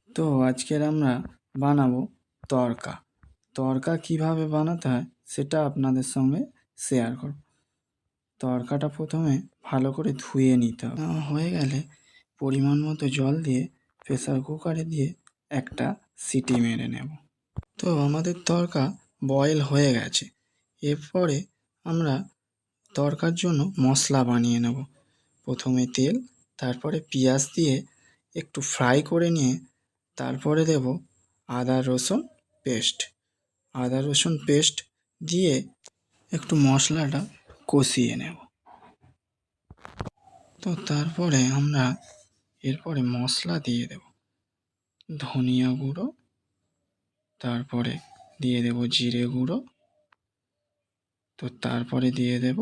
তো আজকের আমরা বানাবো তড়কা। তড়কা কিভাবে বানাতে হয় সেটা আপনাদের সঙ্গে শেয়ার করব। তড়কাটা প্রথমে ভালো করে ধুয়ে নিতে হবে। হয়ে গেলে পরিমাণ মতো জল দিয়ে প্রেসার কুকারে দিয়ে একটা সিটি মেরে নেব। তো আমাদের তড়কা বয়েল হয়ে গেছে। এরপরে আমরা তড়কার জন্য মশলা বানিয়ে নেব। প্রথমে তেল, তারপরে পেঁয়াজ দিয়ে একটু ফ্রাই করে নিয়ে তারপরে দেব আদা রসুন পেস্ট দিয়ে একটু মশলাটা কষিয়ে নেব। তো তারপরে আমরা এরপরে মশলা দিয়ে দেব ধনিয়া গুঁড়ো, তারপরে দিয়ে দেব জিরে গুঁড়ো, তো তারপরে দিয়ে দেব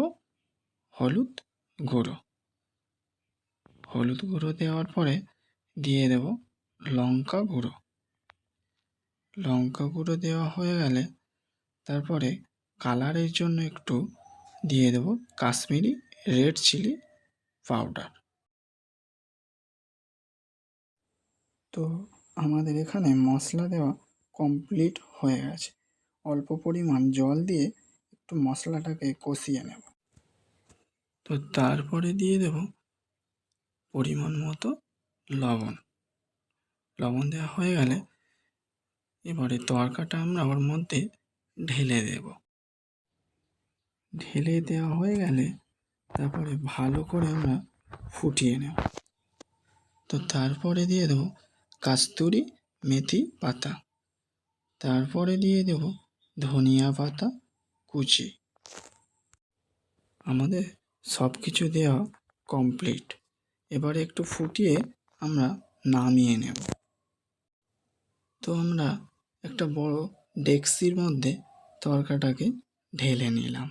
হলুদ গুঁড়ো দেওয়ার পরে দিয়ে দেব লঙ্কা গুঁড়ো দেওয়া হয়ে গেলে তারপরে কালারের জন্য একটু দিয়ে দেব কাশ্মীরি রেড চিলি পাউডার। তো আমাদের এখানে মশলা দেওয়া কমপ্লিট হয়ে গেছে। অল্প পরিমাণ জল দিয়ে একটু মশলাটাকে কষিয়ে নেব। তো তারপরে দিয়ে দেব পরিমাণ মতো লবণ দেওয়া হয়ে গেলে এবারে তড়কাটা আমরা ওর মধ্যে ঢেলে দেওয়া হয়ে গেলে তারপরে ভালো করে আমরা ফুটিয়ে নেব। তো তারপরে দিয়ে দেব কাস্তুরি মেথি পাতা, তারপরে দিয়ে দেব ধনিয়া পাতা কুচি। আমাদের সব কিছু দেওয়া কমপ্লিট। এবারে একটু ফুটিয়ে আমরা নামিয়ে নেব। তো আমরা একটা বড় ডেকচির মধ্যে তড়কাটাকে ঢেলে নিলাম।